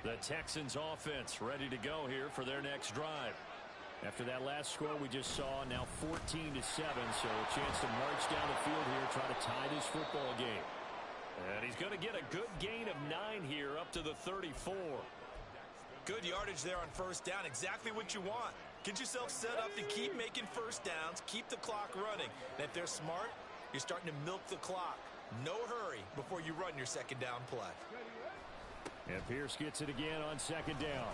The Texans offense ready to go here for their next drive. After that last score we just saw, now 14-7, so a chance to march down the field here, try to tie this football game. And he's going to get a good gain of 9 here up to the 34. Good yardage there on first down. Exactly what you want. Get yourself set up to keep making first downs, keep the clock running. And if they're smart, you're starting to milk the clock. No hurry before you run your second down play. And Pierce gets it again on second down.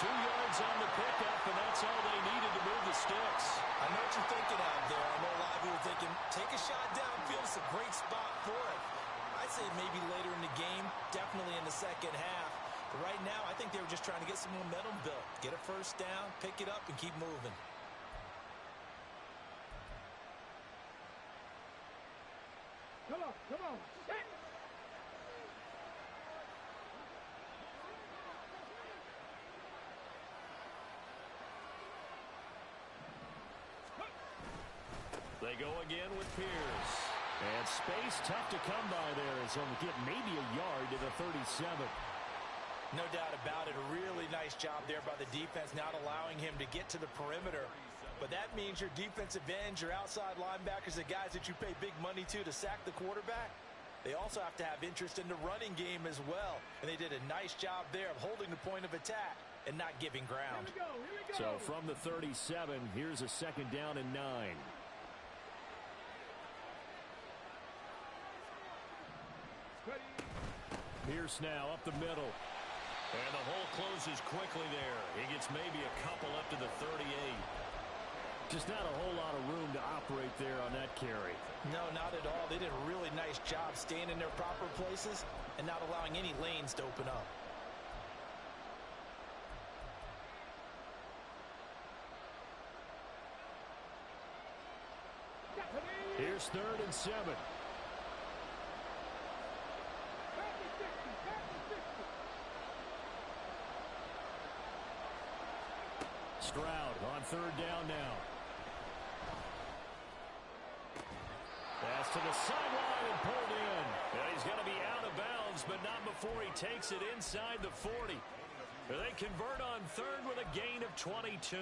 2 yards on the pickup, and that's all they needed to move the sticks. I know what you're thinking out there. I know a lot of you are thinking, take a shot downfield. It's a great spot for it. I'd say maybe later in the game, definitely in the second half. But right now, I think they were just trying to get some momentum built. Get a first down, pick it up, and keep moving. Come on, set! They go again with Pierce. And space tough to come by there as he'll get maybe a yard to the 37. No doubt about it. A really nice job there by the defense, not allowing him to get to the perimeter. But that means your defensive ends, your outside linebackers, the guys that you pay big money to sack the quarterback, they also have to have interest in the running game as well. And they did a nice job there of holding the point of attack and not giving ground. Here we go. So from the 37, here's a second down and 9. Pierce now up the middle. And the hole closes quickly there. He gets maybe a couple up to the 38. Just not a whole lot of room to operate there on that carry. No, not at all. They did a really nice job staying in their proper places and not allowing any lanes to open up. Here's 3rd and 7. Stroud on 3rd down now. Pass to the sideline and pulled in. And he's going to be out of bounds, but not before he takes it inside the 40. They convert on 3rd with a gain of 22.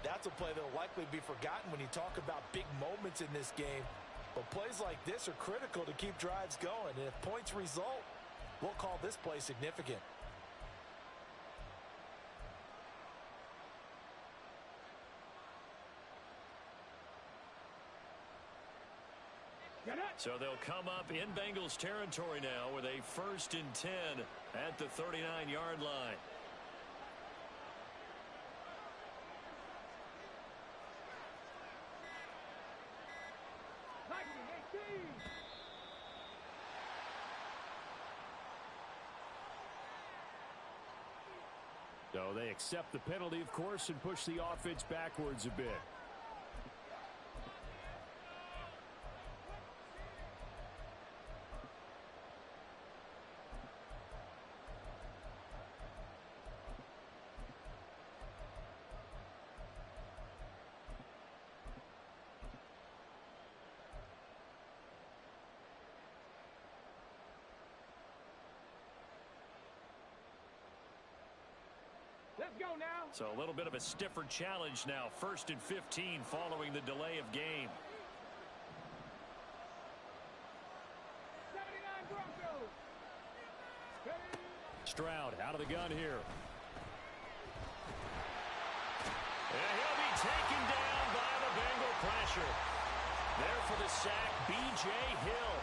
That's a play that will likely be forgotten when you talk about big moments in this game. But plays like this are critical to keep drives going. And if points result, we'll call this play significant. So they'll come up in Bengals territory now with a 1st and 10 at the 39-yard line. So they accept the penalty, of course, and push the offense backwards a bit. Let's go now. So a little bit of a stiffer challenge now. 1st and 15 following the delay of game. 79 Broncos. Stroud out of the gun here. And he'll be taken down by the Bengal pressure. There for the sack, B.J. Hill.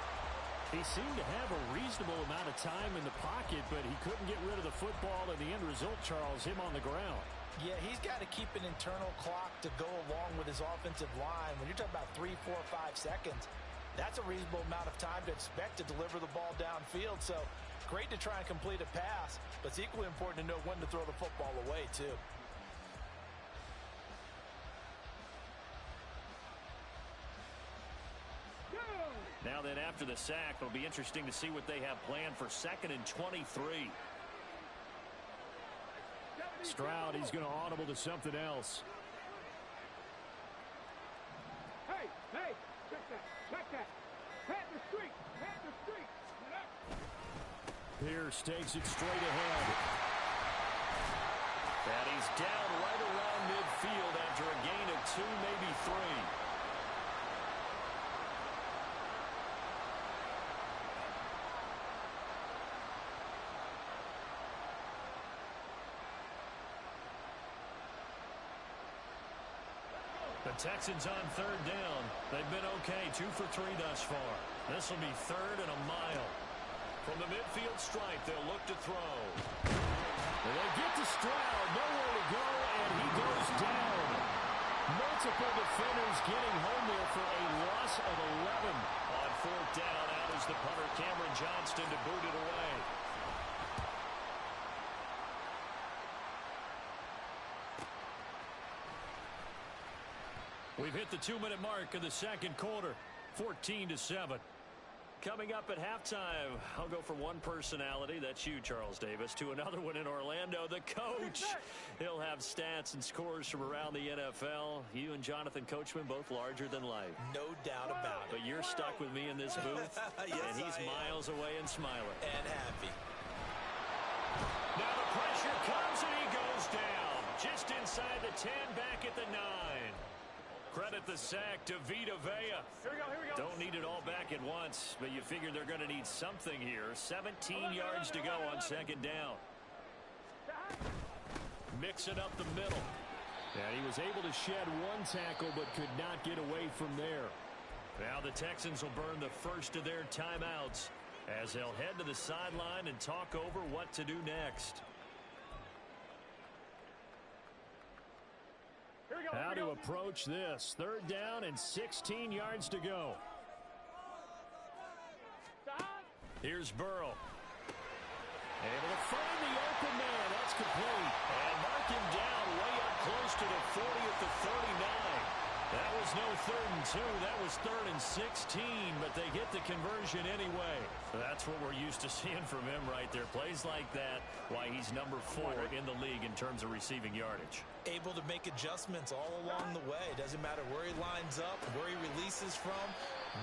He seemed to have a reasonable amount of time in the pocket, but he couldn't get rid of the football, and the end result, Charles, him on the ground. Yeah, he's got to keep an internal clock to go along with his offensive line. When you're talking about 3, 4, 5 seconds, that's a reasonable amount of time to expect to deliver the ball downfield. So great to try and complete a pass, but it's equally important to know when to throw the football away, too. Now then, after the sack, it'll be interesting to see what they have planned for 2nd and 23. Stroud, he's going to audible to something else. Hey, check that. Pat the street. Pierce takes it straight ahead. And he's down right around midfield after a gain of 2, maybe 3. The Texans on 3rd down. They've been okay, 2 for 3 thus far. This will be 3rd and a mile. From the midfield stripe, they'll look to throw. And they get to Stroud, nowhere to go, and he goes down. Multiple defenders getting home there for a loss of 11. On 4th down, out is the punter, Cameron Johnston, to boot it away. We've hit the 2-minute mark of the second quarter, 14-7. Coming up at halftime, I'll go from one personality, that's you, Charles Davis, to another one in Orlando, the coach. He'll have stats and scores from around the NFL. You and Jonathan Coachman, both larger than life. No doubt about it. But you're stuck with me in this booth, yes, and he's miles away and smiling. And happy. Now the pressure comes, and he goes down. Just inside the 10, back at the 9. Credit the sack to Vita Vea. Here we go. Don't need it all back at once, but you figure they're going to need something here. 17 yards to go on 2nd down. Mixing up the middle. And he was able to shed 1 tackle, but could not get away from there. Now the Texans will burn the first of their timeouts as they'll head to the sideline and talk over what to do next. How to approach this. 3rd down and 16 yards to go. Here's Burrow. Able to find the open man. That's complete. And mark him down way up close to the 40 at the 39. That was no 3rd and 2. That was 3rd and 16, but they get the conversion anyway. That's what we're used to seeing from him right there. Plays like that, why he's number 4 in the league in terms of receiving yardage. Able to make adjustments all along the way. Doesn't matter where he lines up, where he releases from.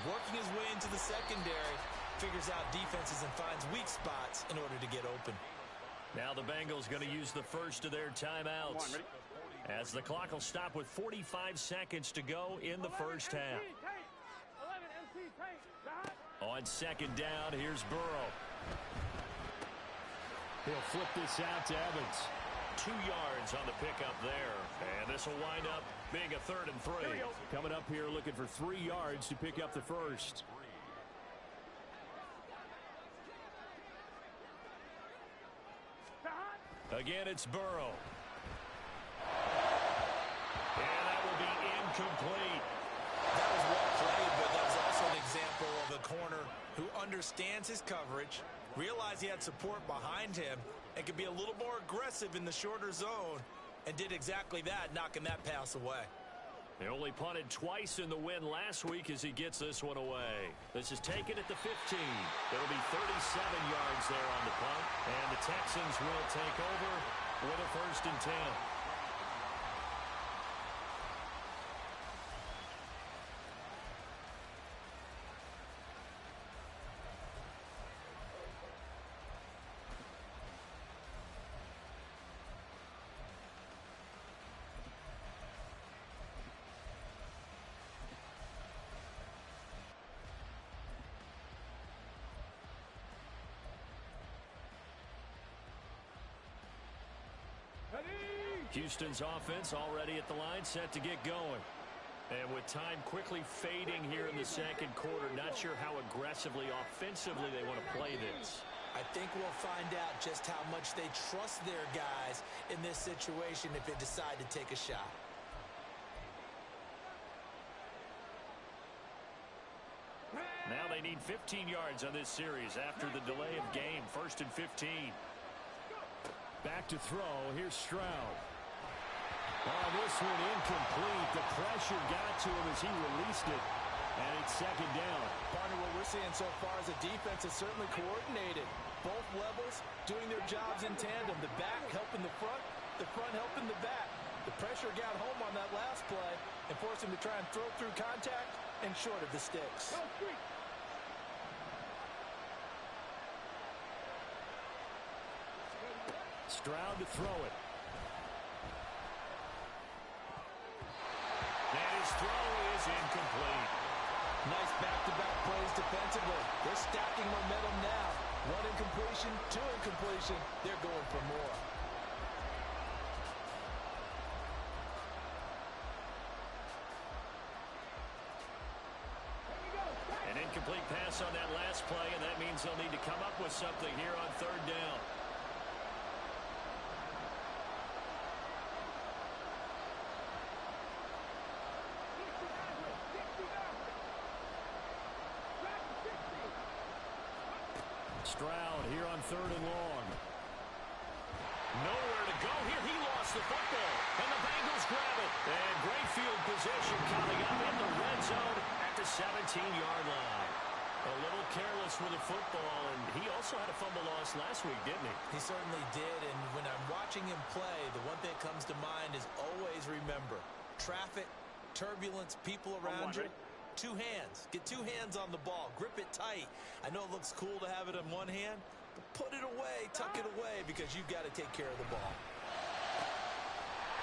Working his way into the secondary, figures out defenses and finds weak spots in order to get open. Now the Bengals going to use the first of their timeouts. As the clock will stop with 45 seconds to go in the first half. On 2nd down, here's Burrow. He'll flip this out to Evans. 2 yards on the pickup there. And this will wind up being a 3rd and 3. Coming up here looking for 3 yards to pick up the first. Again, it's Burrow. And that will be incomplete. That was well played, but that was also an example of a corner who understands his coverage, realized he had support behind him, and could be a little more aggressive in the shorter zone, and did exactly that, knocking that pass away. They only punted twice in the win last week as he gets this one away. This is taken at the 15. It'll be 37 yards there on the punt, and the Texans will take over with a 1st and 10. Houston's offense already at the line, set to get going. And with time quickly fading here in the second quarter, not sure how aggressively, offensively they want to play this. I think we'll find out just how much they trust their guys in this situation if they decide to take a shot. Now they need 15 yards on this series after the delay of game. 1st and 15. Back to throw. Here's Stroud. Oh, this one incomplete. The pressure got to him as he released it. And it's 2nd down. Partner, what we're seeing so far as a defense is certainly coordinated. Both levels doing their jobs in tandem. The back helping the front helping the back. The pressure got home on that last play and forced him to try and throw through contact and short of the sticks. Stroud to throw it. And his throw is incomplete. Nice back-to-back plays defensively. They're stacking momentum now. 1 incompletion, 2 incompletion. They're going for more. An incomplete pass on that last play, and that means they'll need to come up with something here on 3rd down. Stroud here on 3rd and long. Nowhere to go here. He lost the football, and the Bengals grab it. And great field position coming up in the red zone at the 17-yard line. A little careless with the football, and he also had a fumble loss last week, didn't he? He certainly did, and when I'm watching him play, the one thing that comes to mind is always remember, traffic, turbulence, people around you. 2 hands. Get 2 hands on the ball. Grip it tight. I know it looks cool to have it in one hand, but put it away, tuck it away, because you've got to take care of the ball.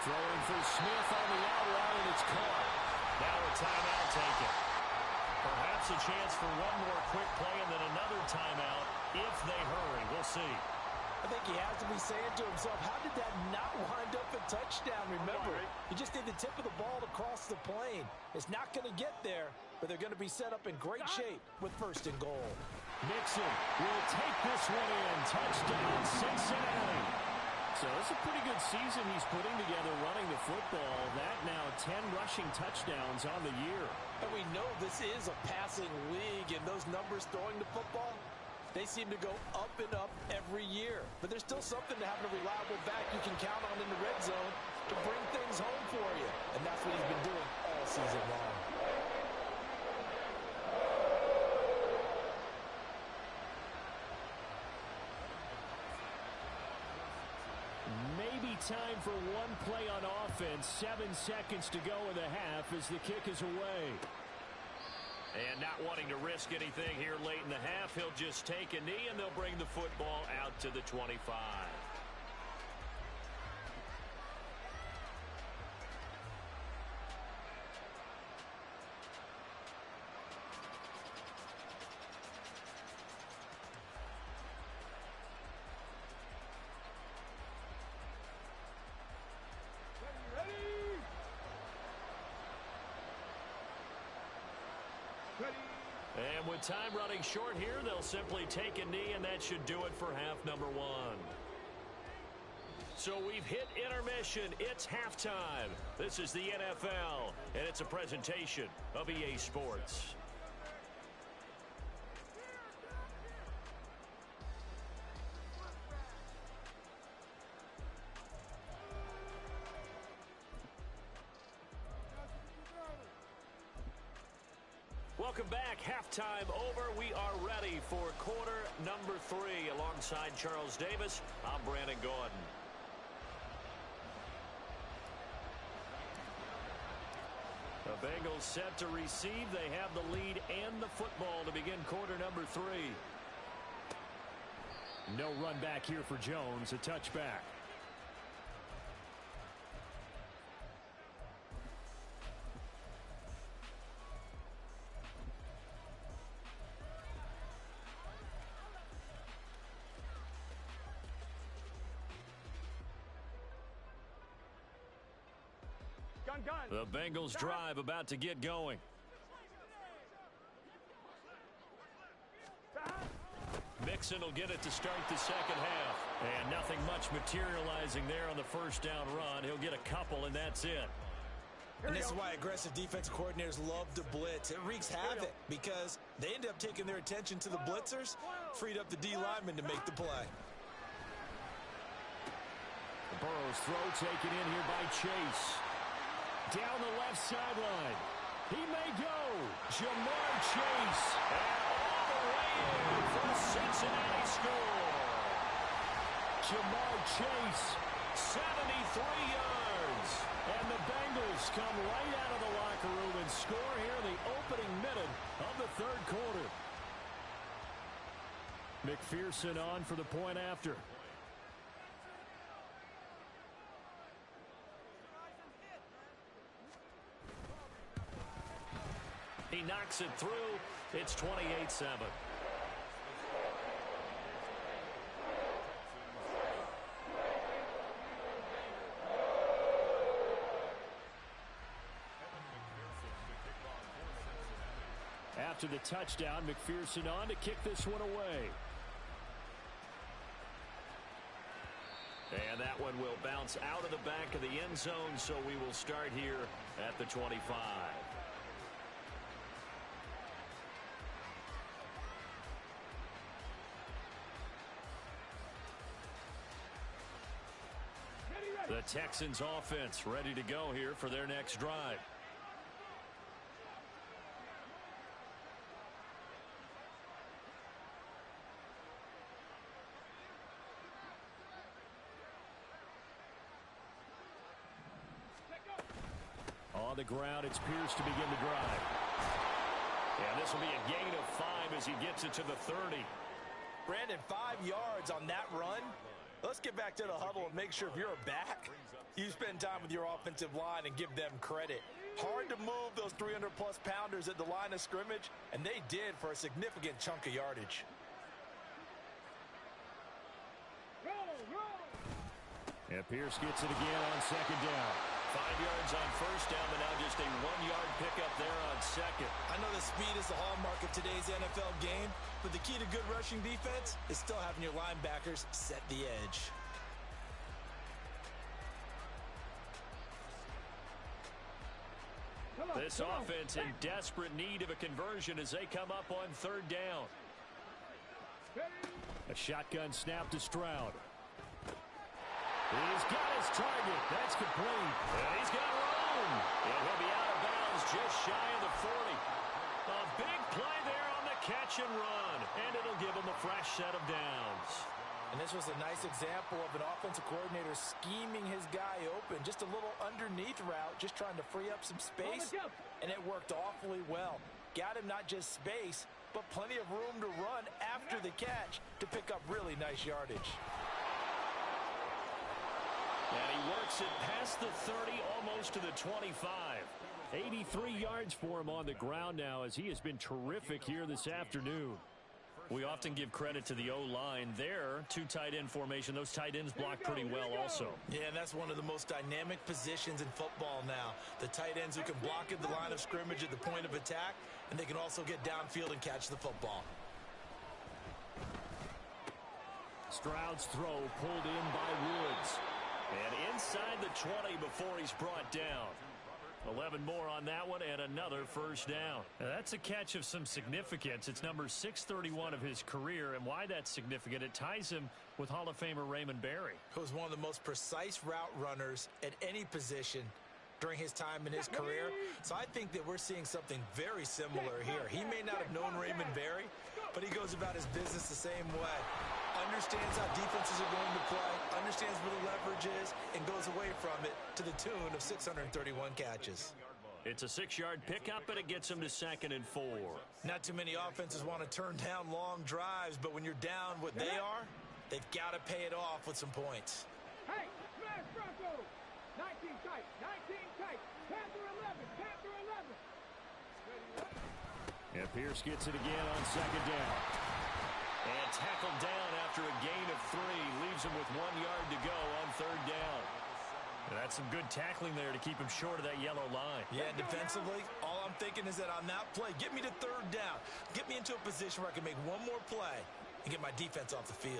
Throwing for Smith on the out route, and it's caught. Now a timeout taken. Perhaps a chance for one more quick play and then another timeout if they hurry. We'll see. I think he has to be saying to himself, how did that not wind up a touchdown? Remember, you just need the tip of the ball to cross the plane. It's not going to get there, but they're going to be set up in great shape with 1st and goal. Mixon will take this one in. Touchdown, Cincinnati. So it's a pretty good season he's putting together running the football. That now 10 rushing touchdowns on the year. And we know this is a passing league, and those numbers throwing the football, they seem to go up and up every year. But there's still something to having a reliable back you can count on in the red zone to bring things home for you. And that's what he's been doing all season long. Maybe time for one play on offense. 7 seconds to go in the half as the kick is away. And not wanting to risk anything here late in the half, he'll just take a knee and they'll bring the football out to the 25. And with time running short here, they'll simply take a knee, and that should do it for half number 1. So we've hit intermission. It's halftime. This is the NFL, and it's a presentation of EA Sports. Welcome back. Halftime over. We are ready for quarter number 3. Alongside Charles Davis, I'm Brandon Gordon. The Bengals set to receive. They have the lead and the football to begin quarter number 3. No run back here for Jones. A touchback. The Bengals drive about to get going. Mixon will get it to start the second half. And nothing much materializing there on the first down run. He'll get a couple, and that's it. And this is why aggressive defensive coordinators love to blitz. It wreaks havoc because they end up taking their attention to the blitzers, freed up the D lineman to make the play. Burrow's throw taken in here by Chase. Down the left sideline. He may go. Jamar Chase. And all the way in for a Cincinnati score. Jamar Chase, 73 yards. And the Bengals come right out of the locker room and score here in the opening minute of the 3rd quarter. McPherson on for the point after. knocks it through. It's 28-7. After the touchdown, McPherson on to kick this one away. And that one will bounce out of the back of the end zone, so we will start here at the 25. The Texans offense ready to go here for their next drive. On the ground, it's Pierce to begin the drive. And this will be a gain of 5 as he gets it to the 30. Brandon, 5 yards on that run. Let's get back to the huddle and make sure if you're back, you spend time with your offensive line and give them credit. Hard to move those 300-plus pounders at the line of scrimmage, and they did for a significant chunk of yardage. And Pierce gets it again on second down. 5 yards on first down, but now just a 1-yard pickup there on second. I know the speed is the hallmark of today's NFL game, but the key to good rushing defense is still having your linebackers set the edge. This offense in desperate need of a conversion as they come up on third down. A shotgun snap to Stroud. He's got his target. That's complete. And he's got room. And he'll be out of bounds just shy of the 40. A big play there on the catch and run. And it'll give him a fresh set of downs. And this was a nice example of an offensive coordinator scheming his guy open. Just a little underneath route, just trying to free up some space. And it worked awfully well. Got him not just space, but plenty of room to run after the catch to pick up really nice yardage. And he works it past the 30, almost to the 25. 83 yards for him on the ground now as he has been terrific here this afternoon. We often give credit to the O-line there. 2 tight end formation. Those tight ends block pretty well also. Yeah, and that's one of the most dynamic positions in football now. The tight ends who can block at the line of scrimmage at the point of attack, and they can also get downfield and catch the football. Stroud's throw pulled in by Woods. And inside the 20 before he's brought down. 11 more on that one and another first down. Now that's a catch of some significance. It's number 631 of his career, and why that's significant, it ties him with Hall of Famer Raymond Berry. Who was one of the most precise route runners at any position during his time in his career. So I think that we're seeing something very similar here. He may not have known Raymond Berry, but he goes about his business the same way. Understands how defenses are going to play, understands where the leverage is, and goes away from it to the tune of 631 catches. It's a 6-yard pickup, and it gets him to 2nd and 4. Not too many offenses want to turn down long drives, but when you're down what they are, they've got to pay it off with some points. Hey, smash Bronco! 19 tight, 19 tight, Panther 11, Panther 11. And Pierce gets it again on second down. And tackled down after a gain of 3. Leaves him with 1 yard to go on third down. And that's some good tackling there to keep him short of that yellow line. Yeah, defensively, all I'm thinking is that on that play, get me to third down. Get me into a position where I can make one more play and get my defense off the field.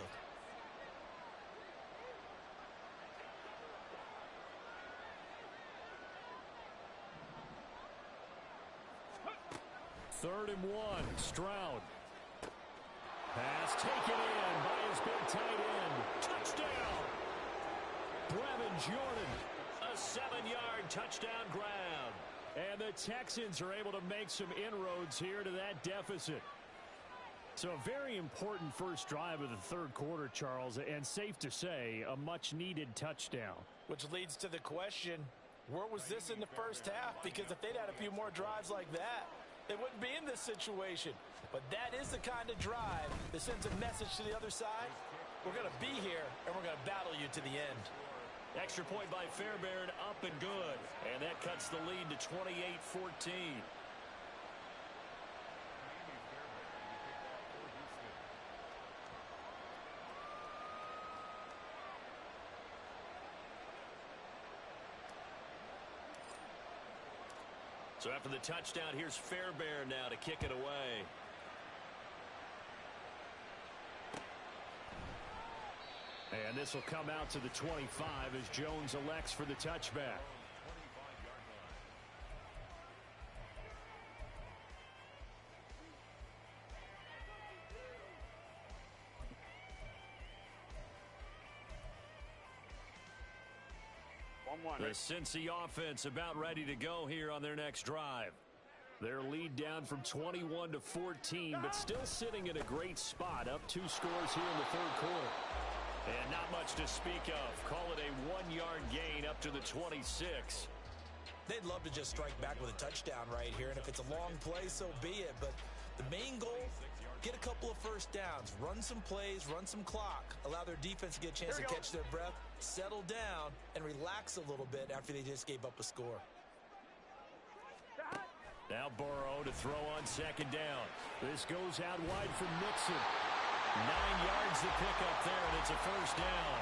Third and 1, Stroud. Pass taken in by his big tight end. Touchdown! Brevin Jordan. A 7-yard touchdown grab. And the Texans are able to make some inroads here to that deficit. So a very important first drive of the third quarter, Charles, and safe to say, a much-needed touchdown. Which leads to the question, where was this in the first half? Because if they'd had a few more drives like that, they wouldn't be in this situation. But that is the kind of drive that sends a message to the other side. We're going to be here, and we're going to battle you to the end. Extra point by Fairbairn, up and good. And that cuts the lead to 28-14. So after the touchdown, here's Fairbairn now to kick it away. And this will come out to the 25 as Jones elects for the touchback. The Cincy offense about ready to go here on their next drive. Their lead down from 21 to 14, but still sitting in a great spot. Up 2 scores here in the third quarter. And not much to speak of. Call it a 1-yard gain up to the 26. They'd love to just strike back with a touchdown right here, and if it's a long play, so be it. But the main goal, get a couple of first downs, run some plays, run some clock, allow their defense to get a chance to catch their breath, settle down, and relax a little bit after they just gave up a score. Now Burrow to throw on second down. This goes out wide for Mixon. 9 yards to pick up there, and it's a first down.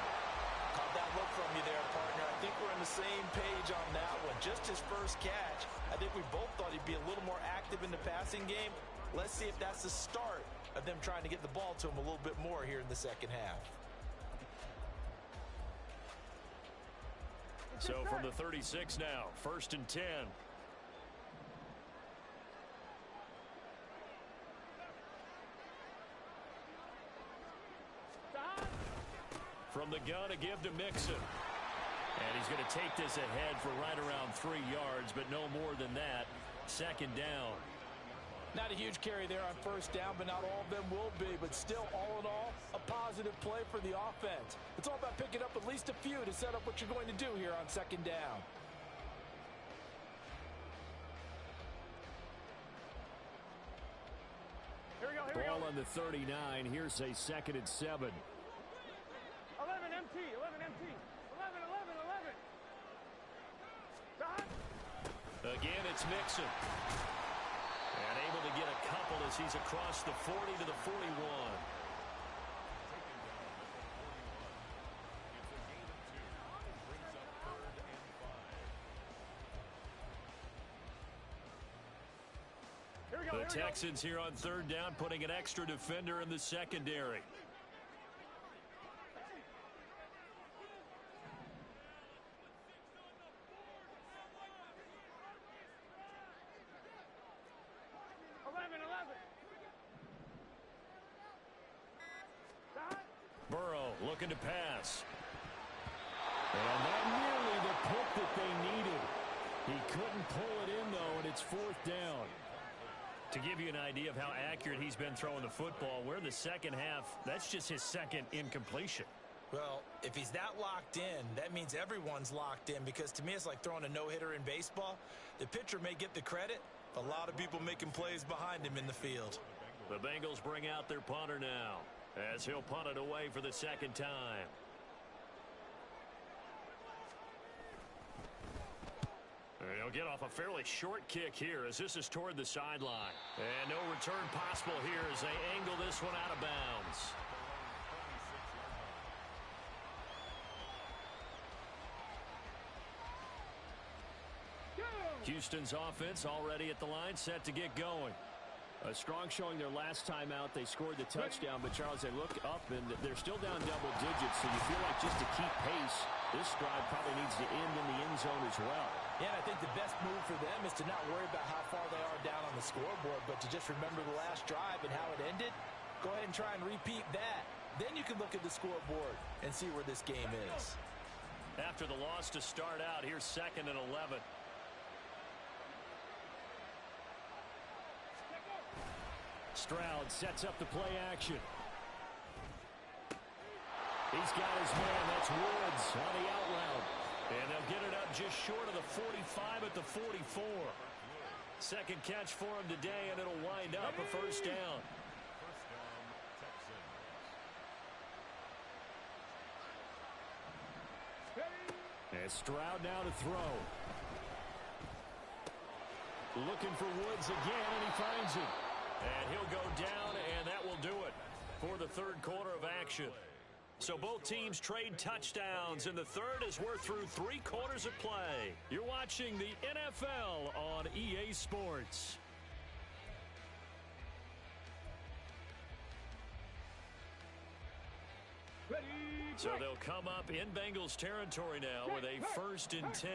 Caught that look from you there, partner. I think we're on the same page on that one. Just his first catch. I think we both thought he'd be a little more active in the passing game. Let's see if that's the start of them trying to get the ball to him a little bit more here in the second half. So from the 36 now, 1st and 10. From the gun to give to Mixon. And he's going to take this ahead for right around 3 yards, but no more than that. Second down. Not a huge carry there on first down, but not all of them will be. But still, all in all, a positive play for the offense. It's all about picking up at least a few to set up what you're going to do here on second down. Here we go. Ball on the 39. Here's a 2nd and 7. 11 MT, 11 MT, 11, 11, 11. Again, it's Mixon. And able to get a couple as he's across the 40 to the 41. The Texans here on 3rd down, putting an extra defender in the secondary. Burrow looking to pass. And that nearly the pick that they needed. He couldn't pull it in, though, and it's 4th down. To give you an idea of how accurate he's been throwing the football, we're in the second half. That's just his 2nd incompletion. Well, if he's that locked in, that means everyone's locked in, because to me it's like throwing a no-hitter in baseball. The pitcher may get the credit, but a lot of people making plays behind him in the field. The Bengals bring out their punter now, as he'll punt it away for the 2nd time. He'll get off a fairly short kick here as this is toward the sideline. And no return possible here as they angle this one out of bounds. Houston's offense already at the line, set to get going. A strong showing their last time out. They scored the touchdown, but Charles, they look up and they're still down double digits, so you feel like just to keep pace, this drive probably needs to end in the end zone as well. Yeah, I think the best move for them is to not worry about how far they are down on the scoreboard, but to just remember the last drive and how it ended. Go ahead and try and repeat that. Then you can look at the scoreboard and see where this game is. After the loss to start out, here's 2nd and 11. Stroud sets up the play action. He's got his man. That's Woods on the out route. And they'll get it up just short of the 45 at the 44. 2nd catch for him today, and it'll wind up a first down. And Stroud now to throw. Looking for Woods again, and he finds him. And he'll go down, and that will do it for the 3rd quarter of action. So both teams trade touchdowns, and the third as we're through 3 quarters of play. You're watching the NFL on EA Sports. So they'll come up in Bengals territory now with a 1st and 10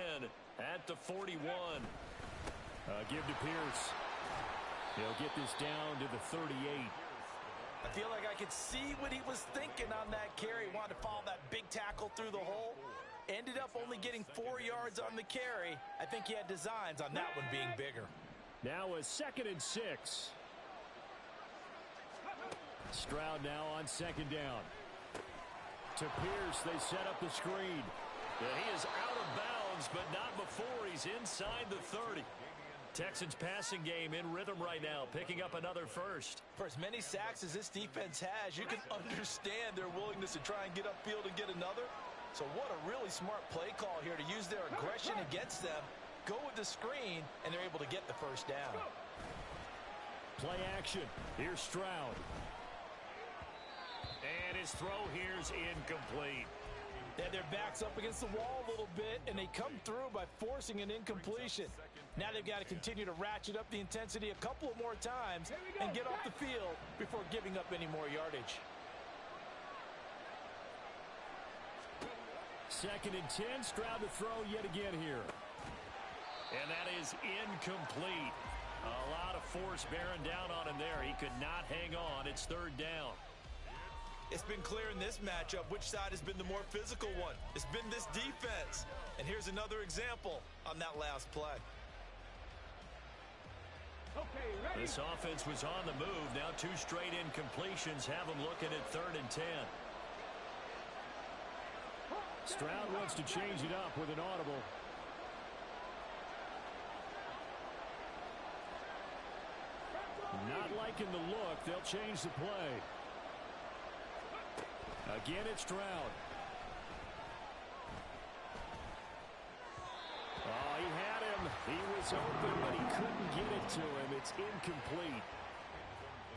at the 41. Give to Pierce. He'll get this down to the 38. I feel like I could see what he was thinking on that carry. Wanted to follow that big tackle through the hole. Ended up only getting 4 yards on the carry. I think he had designs on that one being bigger. Now a 2nd and 6. Stroud now on 2nd down. To Pierce, they set up the screen. And he is out of bounds, but not before he's inside the 30. Texans passing game in rhythm right now, picking up another first. For as many sacks as this defense has, you can understand their willingness to try and get upfield and get another. So what a really smart play call here to use their aggression against them, go with the screen, and they're able to get the first down. Play action. Here's Stroud. And his throw here's incomplete. They had their backs up against the wall a little bit, and they come through by forcing an incompletion. Now they've got to continue to ratchet up the intensity a couple of more times and get off the field before giving up any more yardage. 2nd and 10. Stroud to throw yet again here. And that is incomplete. A lot of force bearing down on him there. He could not hang on. It's 3rd down. It's been clear in this matchup which side has been the more physical one. It's been this defense. And here's another example on that last play. Okay, this offense was on the move. Now 2 straight incompletions have them looking at 3rd and 10. Stroud wants to change it up with an audible. Not liking the look. They'll change the play. Again, it's Stroud. Oh, he had him. He was open, but he couldn't get it to him. It's incomplete.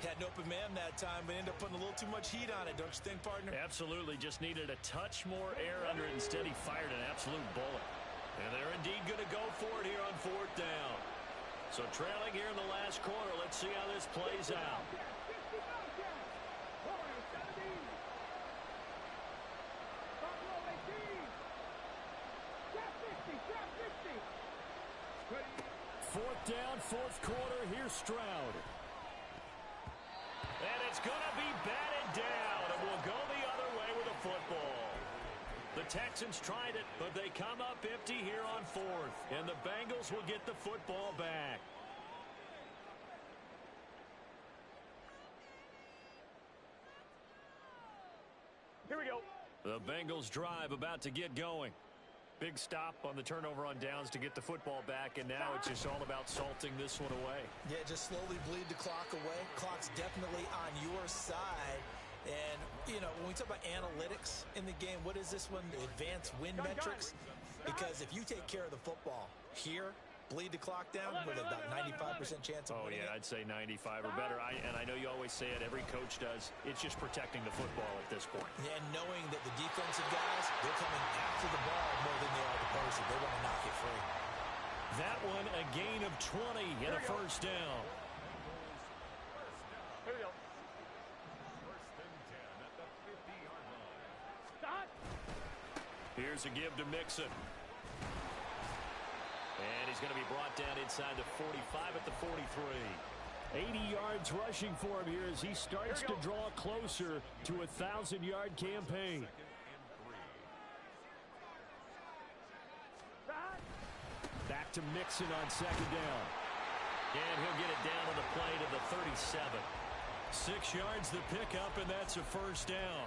Had an open man that time, but ended up putting a little too much heat on it, don't you think, partner? Absolutely. Just needed a touch more air under it. Instead, he fired an absolute bullet. And they're indeed going to go for it here on 4th down. So trailing here in the last quarter. Let's see how this plays out. Fourth down, 4th quarter. Here's Stroud. And it's going to be batted down, and we'll go the other way with the football. The Texans tried it, but they come up empty here on 4th, and the Bengals will get the football back. Here we go. The Bengals drive about to get going. Big stop on the turnover on downs to get the football back, and now it's just all about salting this one away. Yeah, just slowly bleed the clock away. Clock's definitely on your side. And, you know, when we talk about analytics in the game, what is this one? The advanced win metrics? Because if you take care of the football here, bleed the clock down with about 95% chance of winning. Oh, yeah, I'd say 95 or better. And I know you always say it, every coach does. It's just protecting the football at this point. Yeah, and knowing that the defensive guys, they're coming after the ball more than they are the person. They want to knock it free. That one, a gain of 20 and a 1st down. Here we go. 1st and 10 at the 50-yard line. Stop. Here's a give to Mixon. And he's going to be brought down inside the 45 at the 43. 80 yards rushing for him here as he starts to draw closer to a 1,000-yard campaign. Back to Mixon on 2nd down. And he'll get it down on the play to the 37. 6 yards the pickup, and that's a 1st down.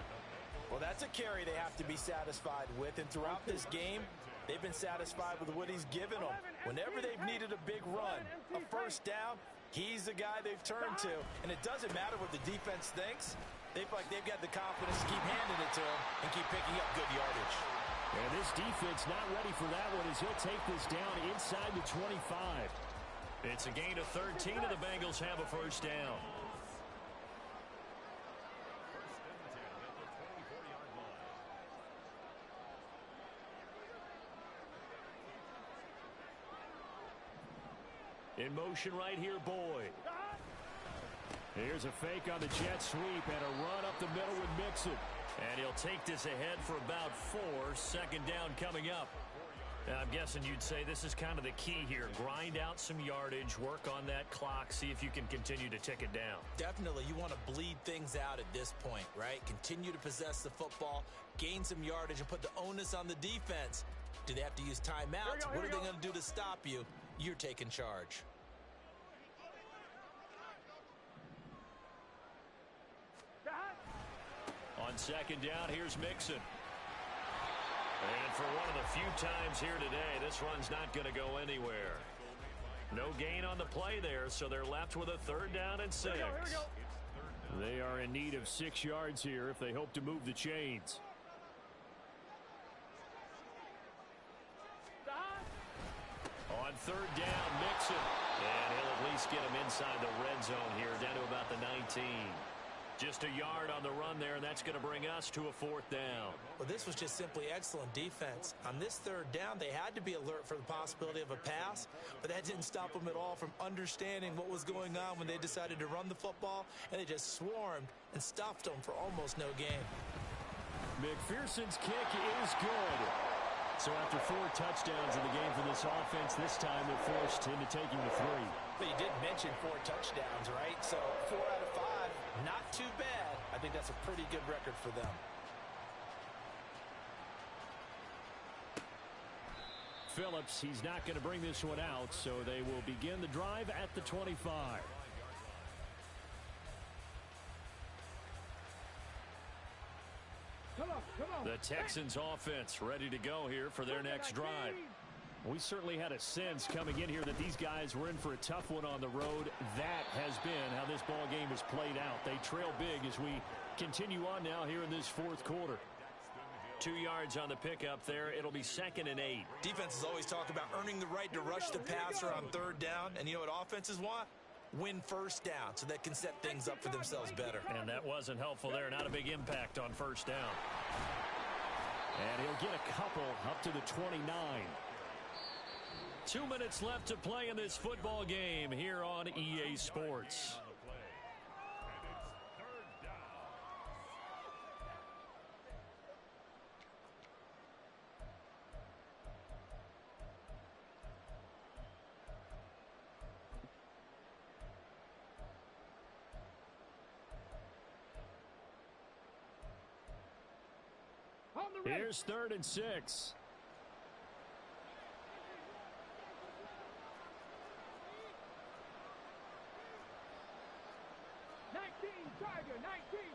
Well, that's a carry they have to be satisfied with. And throughout this game, they've been satisfied with what he's given them. Whenever they've needed a big run, a 1st down, he's the guy they've turned to. And it doesn't matter what the defense thinks. They feel like they've got the confidence to keep handing it to him and keep picking up good yardage. And this defense not ready for that one as he'll take this down inside the 25. It's a gain of 13, and the Bengals have a 1st down. In motion right here, Boyd. Here's a fake on the jet sweep and a run up the middle with Mixon. And he'll take this ahead for about 4. Second down coming up. Now, I'm guessing you'd say this is kind of the key here. Grind out some yardage, work on that clock, see if you can continue to tick it down. Definitely, you want to bleed things out at this point, right? Continue to possess the football, gain some yardage, and put the onus on the defense. Do they have to use timeouts? What are they going to do to stop you? You're taking charge. On second down, here's Mixon. And for one of the few times here today, this run's not going to go anywhere. No gain on the play there, so they're left with a 3rd down and 6. They are in need of 6 yards here if they hope to move the chains. On 3rd down, Mixon. And he'll at least get him inside the red zone here, down to about the 19. Just a yard on the run there, and that's going to bring us to a 4th down. Well, this was just simply excellent defense. On this 3rd down, they had to be alert for the possibility of a pass, but that didn't stop them at all from understanding what was going on when they decided to run the football, and they just swarmed and stuffed them for almost no gain. McPherson's kick is good. So after 4 touchdowns in the game for this offense, this time they're forced into taking the 3. But you did mention 4 touchdowns, right? So 4 out of 5, not too bad. I think that's a pretty good record for them. Phillips, he's not going to bring this one out, so they will begin the drive at the 25. The Texans offense ready to go here for their next drive. We certainly had a sense coming in here that these guys were in for a tough one on the road. That has been how this ball game has played out. They trail big as we continue on now here in this 4th quarter. 2 yards on the pickup there. It'll be 2nd and 8. Defenses always talk about earning the right to rush the passer on 3rd down. And you know what offenses want? Win 1st down so they can set things up for themselves better. And that wasn't helpful there. Not a big impact on 1st down. And he'll get a couple up to the 29. 2 minutes left to play in this football game here on EA Sports. Here's 3rd and 6.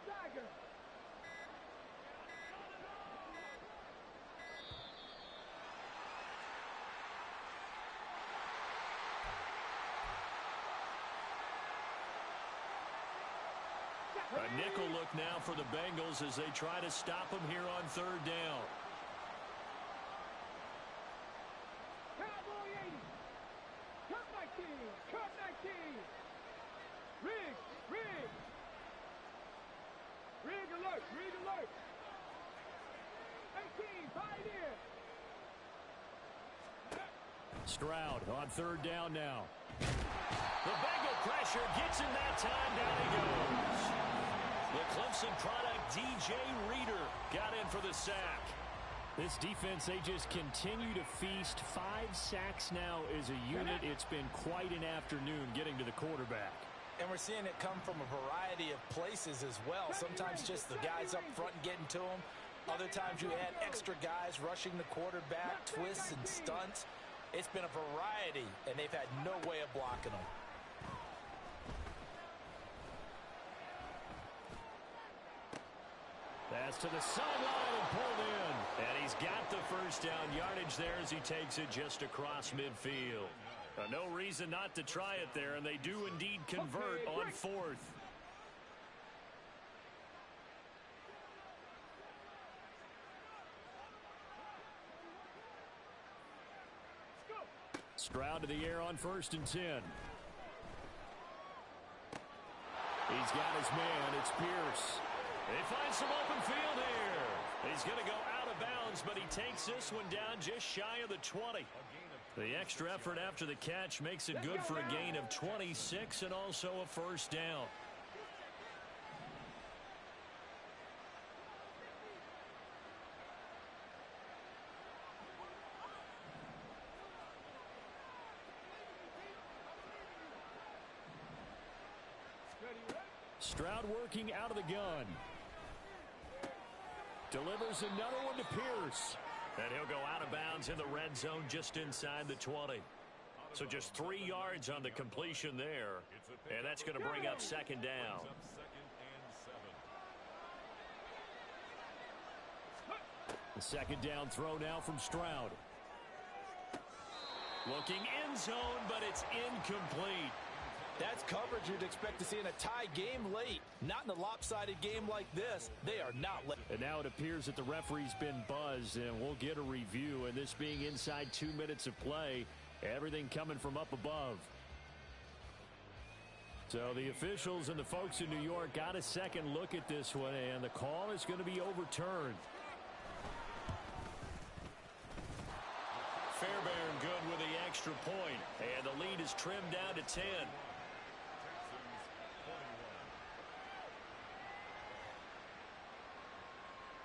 Tiger. A nickel look now for the Bengals as they try to stop him here on 3rd down. Cowboy 80. Cut 19. Rig alert. 18, Pioneer. Stroud on 3rd down now. The Bengal pressure gets him that time. Down he goes. The Clemson product, DJ Reader, got in for the sack. This defense, they just continue to feast. 5 sacks now as a unit. It's been quite an afternoon getting to the quarterback. And we're seeing it come from a variety of places as well. Sometimes just the guys up front getting to them. Other times you add extra guys rushing the quarterback, twists and stunts. It's been a variety, and they've had no way of blocking them. Pass to the sideline and pulled in. And he's got the 1st down yardage there as he takes it just across midfield. No reason not to try it there, and they do indeed convert on 4th. Stroud to the air on 1st and 10. He's got his man. It's Pierce. They find some open field here. He's going to go out of bounds, but he takes this one down just shy of the 20. The extra effort after the catch makes it good for a gain of 26 and also a first down. Stroud working out of the gun. Delivers another one to Pierce. And he'll go out of bounds in the red zone just inside the 20. So just 3 yards on the completion there. And that's going to bring up second down. The second down throw now from Stroud. Looking end zone, but it's incomplete. That's coverage you'd expect to see in a tie game late. Not in a lopsided game like this. They are not late. And now it appears that the referee's been buzzed, and we'll get a review. And this being inside 2 minutes of play, everything coming from up above. So the officials and the folks in New York got a second look at this one, and the call is going to be overturned. Fairbairn good with the extra point, and the lead is trimmed down to 10.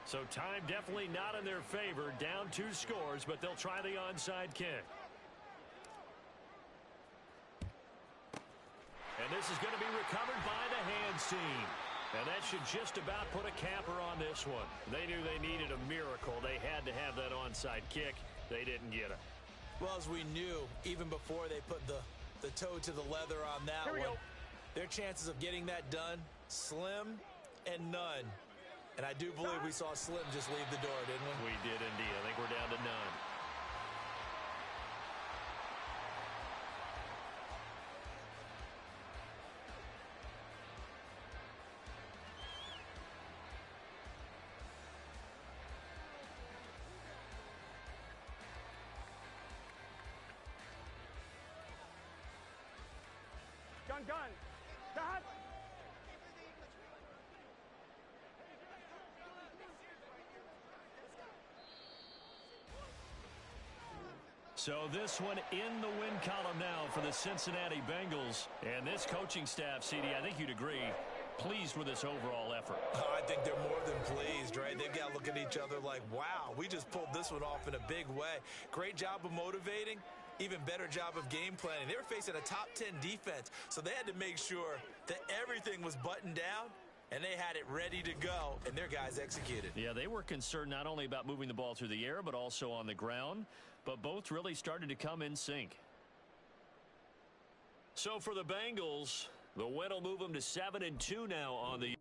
So time definitely not in their favor. Down 2 scores, but they'll try the onside kick. And this is going to be recovered by the hands team. And that should just about put a capper on this one. They knew they needed a miracle. They had to have that onside kick. They didn't get it. Well, as we knew, even before they put the toe to the leather on that one, their chances of getting that done, slim and none. And I do believe we saw Slim just leave the door, didn't we? We did indeed. I think we're down to none. Gun. Stop. So this one in the win column now for the Cincinnati Bengals. And this coaching staff, CD, I think you'd agree, pleased with this overall effort. Oh, I think they're more than pleased, right? They've got to look at each other like, wow, we just pulled this one off in a big way. Great job of motivating. Even better job of game planning. They were facing a top 10 defense, so they had to make sure that everything was buttoned down, and they had it ready to go, and their guys executed. Yeah, they were concerned not only about moving the ball through the air, but also on the ground, but both really started to come in sync. So for the Bengals, the win will move them to 7-2 now on the